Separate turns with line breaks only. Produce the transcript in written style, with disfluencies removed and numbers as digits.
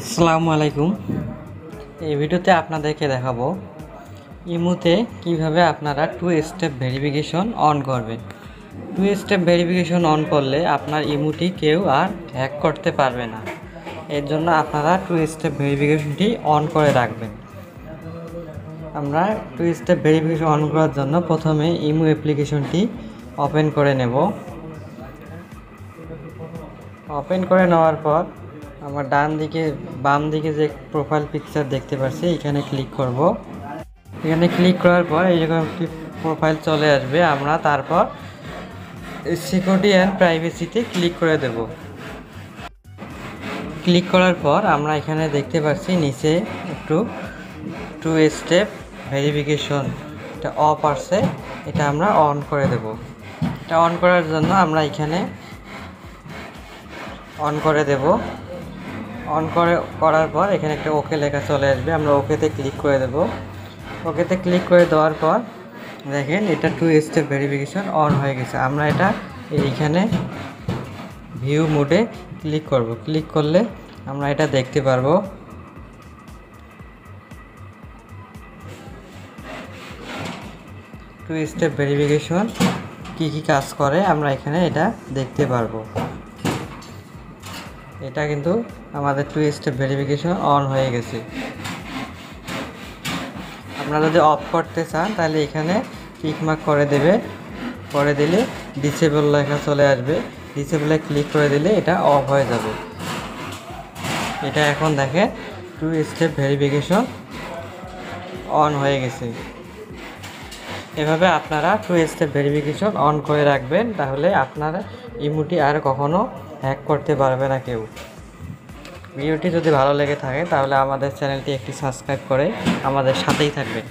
আসসালামু আলাইকুম। এই ভিডিওতে আপনাদেরকে দেখাবো ইমুতে কিভাবে আপনারা টু স্টেপ ভেরিফিকেশন অন করবেন। টু স্টেপ ভেরিফিকেশন অন করলে আপনার ইমুটি কেউ আর হ্যাক করতে পারবে না। এর জন্য আপনারা টু স্টেপ ভেরিফিকেশনটি অন করে রাখবেন। আমরা টু স্টেপ ভেরিফিকেশন অন করার জন্য প্রথমে ইমু অ্যাপ্লিকেশনটি ওপেন করে নেব। ওপেন করে নেওয়ার পর আমার বাম দিকে যে প্রোফাইল পিকচার দেখতে পাচ্ছি এখানে ক্লিক করব। এখানে ক্লিক করার পর এইরকম একটি প্রোফাইল চলে আসবে। আমরা তারপর সিকিউরিটি অ্যান্ড প্রাইভেসিতে ক্লিক করে দেব। ক্লিক করার পর আমরা এখানে দেখতে পাচ্ছি নিচে একটু টু স্টেপ ভেরিফিকেশন এটা অফ আছে, এটা আমরা অন করে দেব। এটা অন করার জন্য আমরা এখানে অন করে দেব। করার পর এখানে একটা ওকে লেখা চলে আসবে, আমরা ওকেতে ক্লিক করে দেব। ওকেতে ক্লিক করে দেওয়ার পর দেখেন এটা টু স্টেপ ভেরিফিকেশন অন হয়ে গেছে। আমরা এটা এইখানে ভিউ মোডে ক্লিক করব। ক্লিক করলে আমরা এটা দেখতে পারবো। টু স্টেপ ভেরিফিকেশন কি কি কাজ করে আমরা এখানে এটা দেখতে পারবো। এটা কিন্তু আমাদের টু স্টেপ ভেরিফিকেশন অন হয়ে গেছে। আপনারা যদি অফ করতে চান তাহলে এখানে টিক মার্ক করে দিলে ডিসেবল লেখা চলে আসবে। ডিসেবলে ক্লিক করে দিলে এটা অফ হয়ে যাবে। এটা এখন দেখেন টু স্টেপ ভেরিফিকেশন অন হয়ে গেছে। এভাবে আপনারা টু স্টেপ ভেরিফিকেশন অন করে রাখবেন, তাহলে আপনারা ইমুটি আর কখনো হ্যাক করতে পারবে না কেউ। ভিডিওটি যদি ভালো লেগে থাকে তাহলে আমাদের চ্যানেলটি একটি সাবস্ক্রাইব করে আমাদের সাথেই থাকবেন।